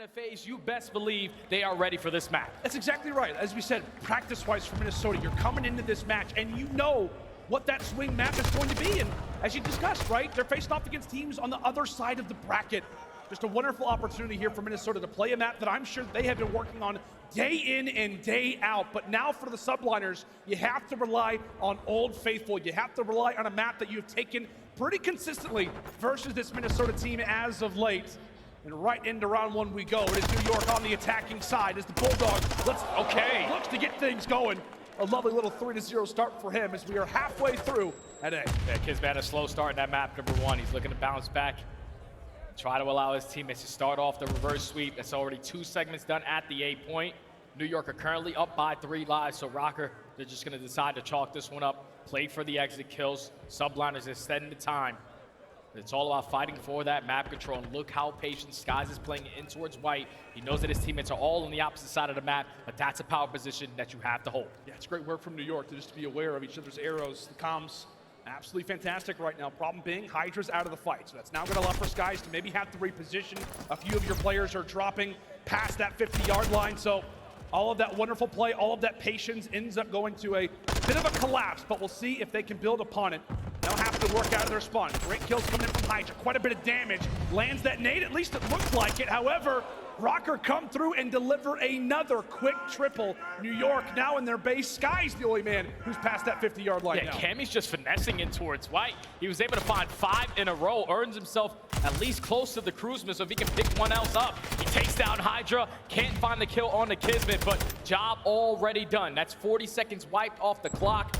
gonna face, you best believe they are ready for this match. That's exactly right. As we said, practice-wise for Minnesota, you're coming into this match and you know what that swing map is going to be. And as you discussed, right, they're facing off against teams on the other side of the bracket. Just a wonderful opportunity here for Minnesota to play a map that I'm sure they have been working on day in and day out. But now for the Subliners, you have to rely on Old Faithful. You have to rely on a map that you've taken pretty consistently versus this Minnesota team as of late. And right into round one we go. It is New York on the attacking side as the Bulldog looks to get things going. A lovely little 3-0 start for him as we are halfway through at A. Yeah, Kismet had a slow start in that map, number one. He's looking to bounce back, try to allow his teammates to start off the reverse sweep. That's already 2 segments done at the A point. New York are currently up by 3 lives, so Rokkr, they're just gonna decide to chalk this one up, play for the exit kills. Subliners extending the time. It's all about fighting for that map control, and look how patient Skies is playing in towards white. He knows that his teammates are all on the opposite side of the map, but that's a power position that you have to hold. Yeah, it's great work from New York to just be aware of each other's arrows. The comms, absolutely fantastic right now. Problem being, Hydra's out of the fight, so that's now going to allow for Skies to maybe have to reposition. A few of your players are dropping past that 50-yard line, so all of that wonderful play, all of that patience ends up going to a bit of a collapse, but we'll see if they can build upon it. They'll have to work out of their spawn. Great kills coming in from Hydra. Quite a bit of damage. Lands that nade, at least it looked like it. However, Rokkr come through and deliver another quick triple. New York now in their base. Sky's the only man who's past that 50-yard line now. Cammy's just finessing in towards white. He was able to find 5 in a row, earns himself at least close to the cruise missile if he can pick one else up. He takes down Hydra, can't find the kill on the Kismet, but job already done. That's 40 seconds wiped off the clock.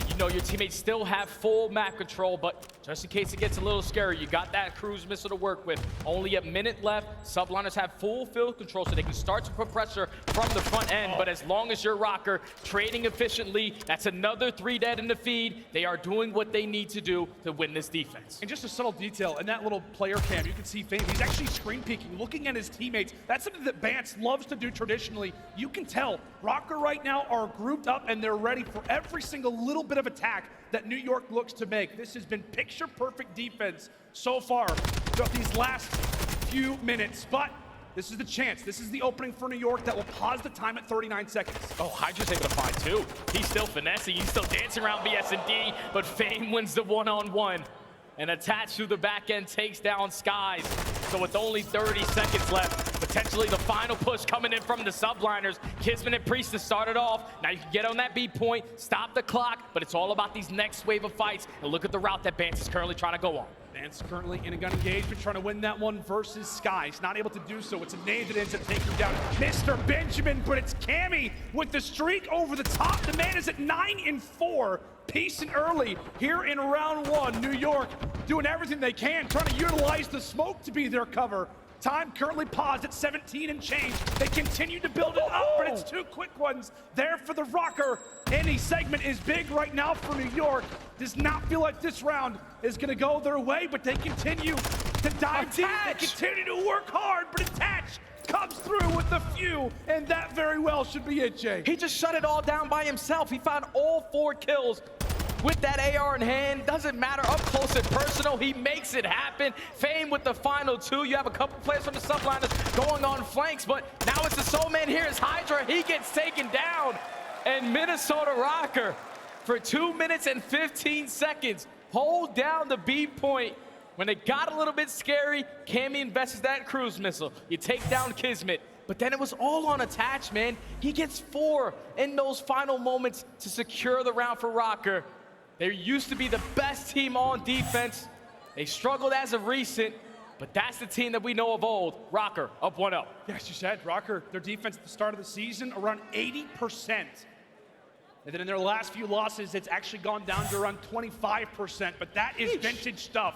You know your teammates still have full map control, but just in case it gets a little scary, you got that cruise missile to work with. Only a minute left. Subliners have full field control, so they can start to put pressure from the front end. But as long as you're Rokkr trading efficiently, that's another 3 dead in the feed. They are doing what they need to do to win this defense. And just a subtle detail in that little player cam, you can see Fame. He's actually screen peeking, looking at his teammates. That's something that Bance loves to do traditionally. You can tell Rokkr right now are grouped up and they're ready for every single little bit of attack that New York looks to make. This has been picture-perfect defense so far throughout these last few minutes, but this is the chance. This is the opening for New York that will pause the time at 39 seconds. Oh, Hydra's able to find 2. He's still finessing. He's still dancing around BS&D, but Fame wins the one-on-one. And attached to the back end takes down Skies. So with only 30 seconds left, potentially the final push coming in from the Subliners. Kismet and Priest to start it off. Now you can get on that B point, stop the clock, but it's all about these next wave of fights. And look at the route that Bance is currently trying to go on. Bance currently in a gun engagement, trying to win that one versus Skies. Not able to do so. It's a nade that ends up taking down Mr. Benjamin, but it's Cammy with the streak over the top. The man is at 9-4. Pacing early here in round 1. New York doing everything they can, trying to utilize the smoke to be their cover. Time currently paused at 17 and change. They continue to build it up, but it's 2 quick ones there for the Rokkr. Any segment is big right now for New York. Does not feel like this round is going to go their way, but they continue to dive deep. They continue to work hard, but attach comes through with a few, and that very well should be it, Jay. He just shut it all down by himself. He found all 4 kills with that AR in hand. Doesn't matter, up close and personal, he makes it happen. Fame with the final 2. You have a couple players from the Subliners going on flanks, but now it's the Soul Man here is Hydra. He gets taken down. And Minnesota Rokkr, for 2 minutes and 15 seconds, hold down the B point. When it got a little bit scary, Cammy invests that cruise missile. You take down Kismet. But then it was all on attach, man. He gets 4 in those final moments to secure the round for Rokkr. They used to be the best team on defense. They struggled as of recent, but that's the team that we know of old. Rokkr up 1-0. Yes, you said, Rokkr, their defense at the start of the season, around 80%. And then in their last few losses, it's actually gone down to around 25%, but that is vintage stuff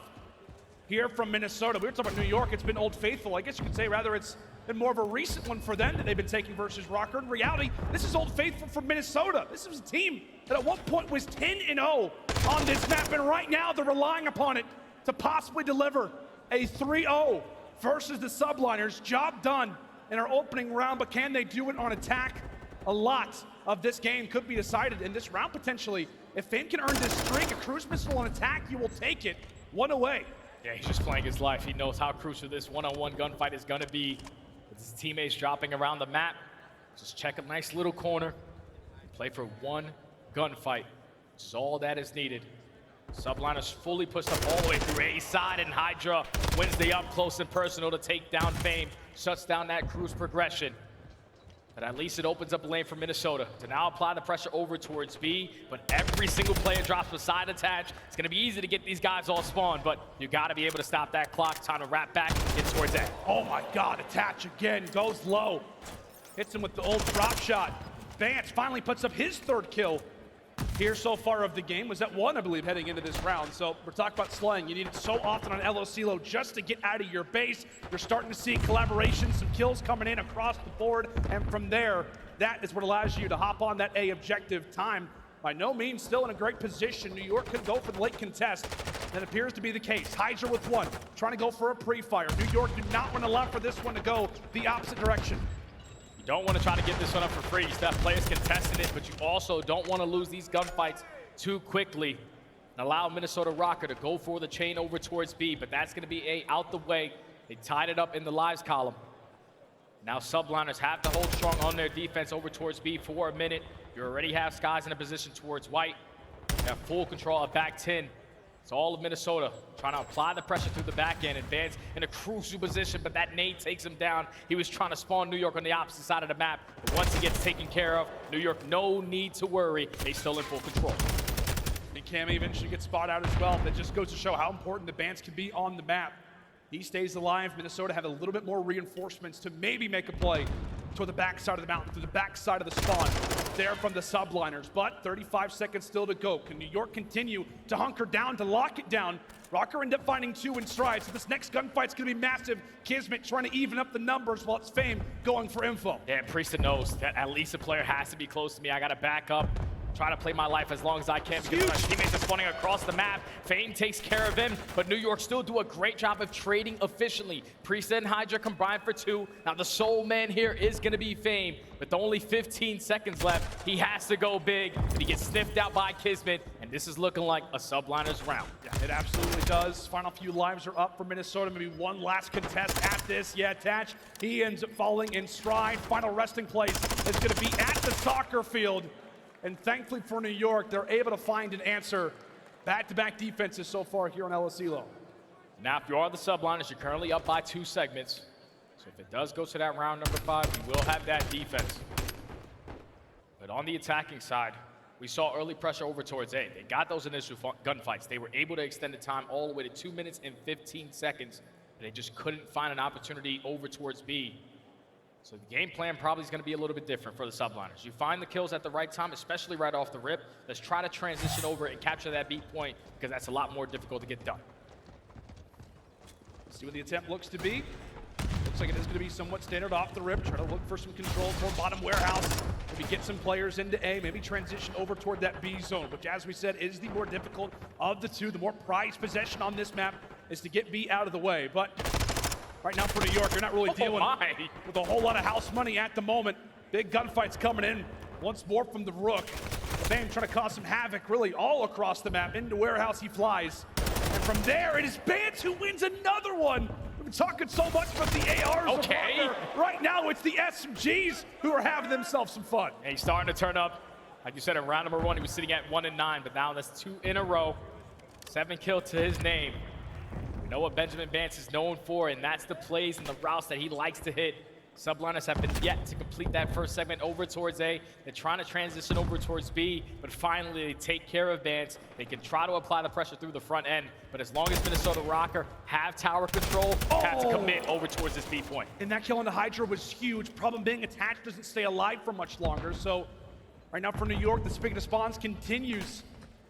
here from Minnesota. We were talking about New York, it's been Old Faithful. I guess you could say rather it's been more of a recent one for them that they've been taking versus Rokkr. In reality, this is Old Faithful from Minnesota. This was a team that at one point was 10-0 on this map, and right now they're relying upon it to possibly deliver a 3-0 versus the Subliners. Job done in our opening round, but can they do it on attack? A lot of this game could be decided in this round potentially. If Fame can earn this streak, a cruise missile on attack, you will take it. 1 away Yeah, he's just playing his life. He knows how crucial this one-on-one gunfight is gonna be. With his teammates dropping around the map, just check a nice little corner and play for one gunfight. This is all that is needed. Subliners fully pushed up all the way through A side, and Hydra wins the up close and personal to take down Fame, shuts down that cruise progression. But at least it opens up a lane for Minnesota to now apply the pressure over towards B, but every single player drops with side attach. It's gonna be easy to get these guys all spawned, but you gotta be able to stop that clock. Time to wrap back, get towards A. Oh my God, attach again, goes low. Hits him with the old drop shot. Vance finally puts up his third kill here so far of the game. Was at 1, I believe, heading into this round. So we're talking about slaying. You need it so often on LOClo just to get out of your base. You're starting to see collaboration, some kills coming in across the board. And from there, that is what allows you to hop on that A objective. Time, by no means, still in a great position. New York could go for the late contest. That appears to be the case. Hydra with 1, trying to go for a pre-fire. New York do not want to allow for this one to go the opposite direction. You don't want to try to get this one up for free. Steph players contesting it, but you also don't want to lose these gunfights too quickly and allow Minnesota Rokkr to go for the chain over towards B, but that's going to be A out the way. They tied it up in the lives column. Now Subliners have to hold strong on their defense over towards B for a minute. You already have Skies in a position towards White. You have full control of back 10. It's all of Minnesota trying to apply the pressure through the back end. Advance in a crucial position, but that nade takes him down. He was trying to spawn New York on the opposite side of the map. But once he gets taken care of, New York, no need to worry. They still in full control. And Cammy eventually gets spot out as well. That just goes to show how important the Bance can be on the map. He stays alive. Minnesota have a little bit more reinforcements to maybe make a play toward the back side of the mountain, through the back side of the spawn. There from the Subliners, but 35 seconds still to go. Can New York continue to hunker down, to lock it down? Rokkr end up finding 2 in stride, so this next gunfight's gonna be massive. Kismet trying to even up the numbers while it's Fame going for info. Yeah, Priesta knows that at least a player has to be close to me. I gotta back up, try to play my life as long as I can because my teammates are spawning across the map. Fame takes care of him, but New York still do a great job of trading efficiently. Priesta and Hydra combined for 2. Now the sole man here is gonna be Fame. With only 15 seconds left, he has to go big, and he gets sniffed out by Kismet, and this is looking like a Subliners round. Yeah, it absolutely does. Final few lives are up for Minnesota. Maybe one last contest at this. Yeah, Tatch, he ends up falling in stride. Final resting place is gonna be at the soccer field. And thankfully for New York, they're able to find an answer. Back-to-back defenses so far here on LOClo. Now, if you are the Subliners, you're currently up by 2 segments. So if it does go to that round number 5, you will have that defense. But on the attacking side, we saw early pressure over towards A. They got those initial gunfights. They were able to extend the time all the way to 2 minutes and 15 seconds. And they just couldn't find an opportunity over towards B. So the game plan probably is going to be a little bit different for the Subliners. You find the kills at the right time, especially right off the rip. Let's try to transition over and capture that B point, because that's a lot more difficult to get done. Let's see what the attempt looks to be. Looks like it is going to be somewhat standard off the rip. Try to look for some control toward bottom warehouse. Maybe get some players into A. Maybe transition over toward that B zone, which, as we said, is the more difficult of the 2. The more prized possession on this map is to get B out of the way. But right now for New York, you're not really dealing with a whole lot of house money at the moment. Big gunfights coming in once more from the Rook. Fame trying to cause some havoc really all across the map. Into warehouse he flies. And from there, it is Bance who wins another one. We've been talking so much about the ARs. Okay. Right now, it's the SMGs who are having themselves some fun. And he's starting to turn up. Like you said, in round number 1, he was sitting at 1 and 9, but now that's 2 in a row. 7 kills to his name. We know what Benjamin Vance is known for, and that's the plays and the routes that he likes to hit. Subliners have been yet to complete that first segment over towards A. They're trying to transition over towards B, but finally they take care of Vance. They can try to apply the pressure through the front end, but as long as Minnesota Rokkr have tower control, have to commit over towards this B point. And that kill on the Hydra was huge. Problem being, attached doesn't stay alive for much longer. So right now for New York, the spigot of spawns continues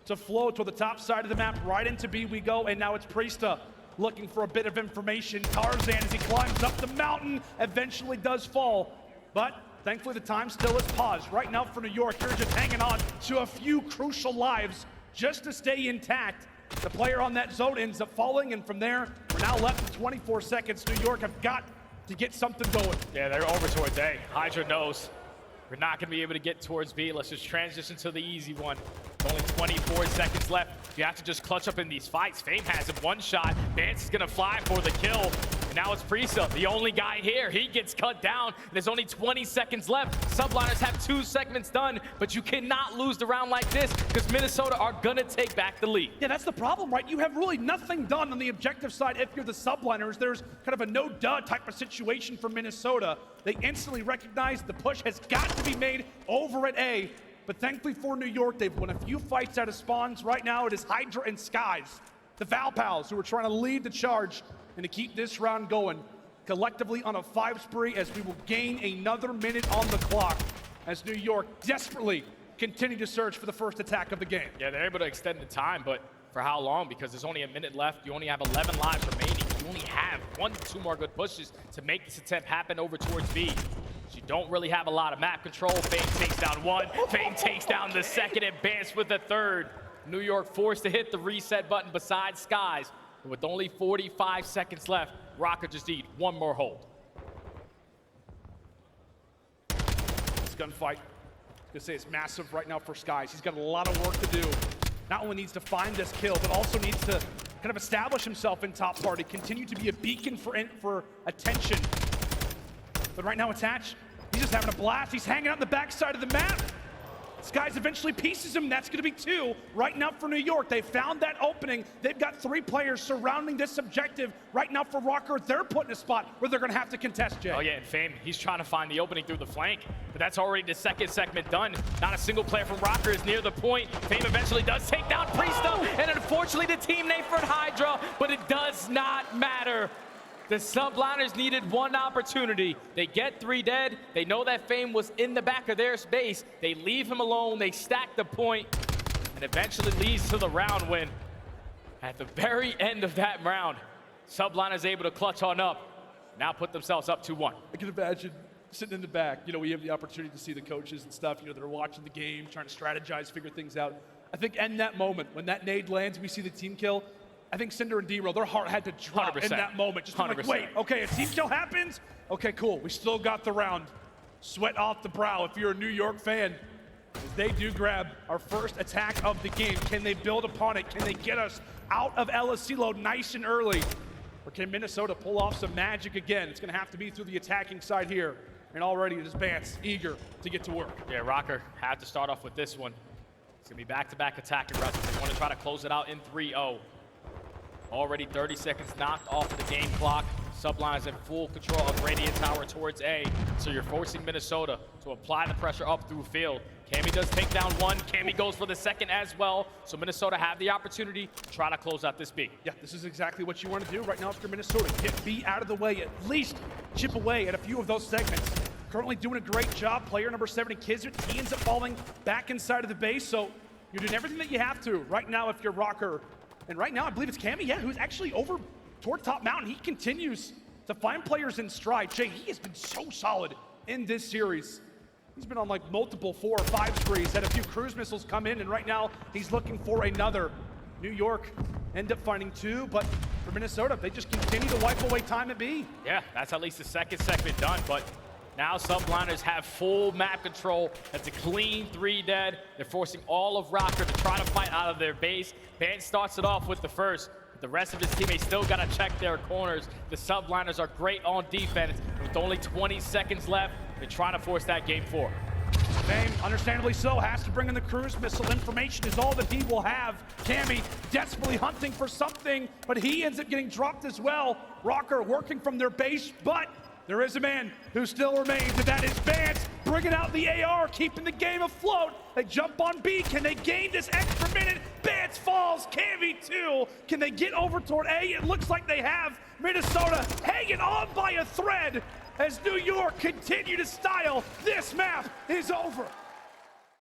to flow to the top side of the map. Right into B we go, and now it's Priesta looking for a bit of information. Tarzan, as he climbs up the mountain, eventually does fall. But thankfully the time still is paused. Right now for New York, you're just hanging on to a few crucial lives just to stay intact. The player on that zone ends up falling, and from there, we're now left with 24 seconds. New York have got to get something going. Yeah, they're over towards A. Hydra knows We're not going to be able to get towards B. Let's just transition to the easy one. Only 24 seconds left. You have to just clutch up in these fights. Fame has it one shot. Vance is going to fly for the kill. And now it's Prisa, the only guy here. He gets cut down. There's only 20 seconds left. Subliners have 2 segments done, but you cannot lose the round like this because Minnesota are going to take back the lead. Yeah, that's the problem, right? You have really nothing done on the objective side if you're the Subliners. There's kind of a no-duh type of situation for Minnesota. They instantly recognize the push has got to be made over at A. But thankfully for New York, they've won a few fights out of spawns. Right now, it is Hydra and Skies, the Val Pals, who are trying to lead the charge and to keep this round going collectively on a 5 spree as we will gain another minute on the clock as New York desperately continue to search for the first attack of the game. Yeah, they're able to extend the time, but for how long? Because there's only a minute left. You only have 11 lives remaining. You only have 1 to 2 more good pushes to make this attempt happen over towards B. So you don't really have a lot of map control. Fame takes down 1. Fame takes down the second and Bance with the third. New York forced to hit the reset button beside Skies. And with only 45 seconds left, Rokkr just need 1 more hold. This gunfight, I was gonna say it's massive right now for Skies. He's got a lot of work to do. Not only needs to find this kill, but also needs to kind of establish himself in top party, continue to be a beacon for attention. But right now, Attach, he's just having a blast. He's hanging out on the backside of the map. Skies eventually pieces him. That's going to be 2 right now for New York. They found that opening. They've got 3 players surrounding this objective. Right now for Rokkr, they're put in a spot where they're going to have to contest, Jay. Oh yeah, and Fame, he's trying to find the opening through the flank, but that's already the second segment done. Not a single player from Rokkr is near the point. Fame eventually does take down Priesta, and unfortunately the team name for Hydra, but it does not matter. The Subliners needed 1 opportunity. They get 3 dead. They know that Fame was in the back of their space. They leave him alone. They stack the point, and eventually leads to the round win. At the very end of that round, Subliners able to clutch on up. Now put themselves up 2-1. I can imagine sitting in the back. You know, we have the opportunity to see the coaches and stuff. You know, they're watching the game, trying to strategize, figure things out. I think in that moment, when that nade lands, we see the team kill. I think Cinder and D-Roll, their heart had to drop 100%. in that moment. Just like, wait, okay, a team kill happens? Okay, cool, we still got the round. Sweat off the brow if you're a New York fan. As they do grab our first attack of the game. Can they build upon it? Can they get us out of LSC load nice and early? Or can Minnesota pull off some magic again? It's gonna have to be through the attacking side here. And already it is Vance eager to get to work. Yeah, Rokkr had to start off with this one. It's gonna be back-to-back attacking rushes. They want to try to close it out in 3-0. Already 30 seconds knocked off the game clock. Subliners in full control of Radiant Tower towards A. So you're forcing Minnesota to apply the pressure up through field. Cammy does take down 1. Cammy goes for the second as well. So Minnesota have the opportunity to try to close out this B. Yeah, this is exactly what you want to do right now if you're Minnesota. Get B out of the way, at least chip away at a few of those segments. Currently doing a great job. Player number 7, Kizert, he ends up falling back inside of the base. So you're doing everything that you have to right now if you're Rokkr. And right now, I believe it's Cammy, yeah, who's actually over toward top mountain. He continues to find players in stride. Jay, he has been so solid in this series. He's been on like multiple 4 or 5 sprees, had a few cruise missiles come in, and right now he's looking for another. New York end up finding 2, but for Minnesota, they just continue to wipe away time at B. Yeah, that's at least the second segment done, but now Subliners have full map control. That's a clean 3 dead. They're forcing all of Rokkr to try to fight out of their base. Vance starts it off with the first. The rest of his teammates still got to check their corners. The Subliners are great on defense. With only 20 seconds left, they're trying to force that game 4. Fame, understandably so, has to bring in the cruise missile. Information is all that he will have. Cammy desperately hunting for something, but he ends up getting dropped as well. Rokkr working from their base, but there is a man who still remains, and that is Vance, bringing out the AR, keeping the game afloat. They jump on B. Can they gain this extra minute? Vance falls. Cammy 2. Can they get over toward A? It looks like they have. Minnesota hanging on by a thread as New York continue to style. This map is over.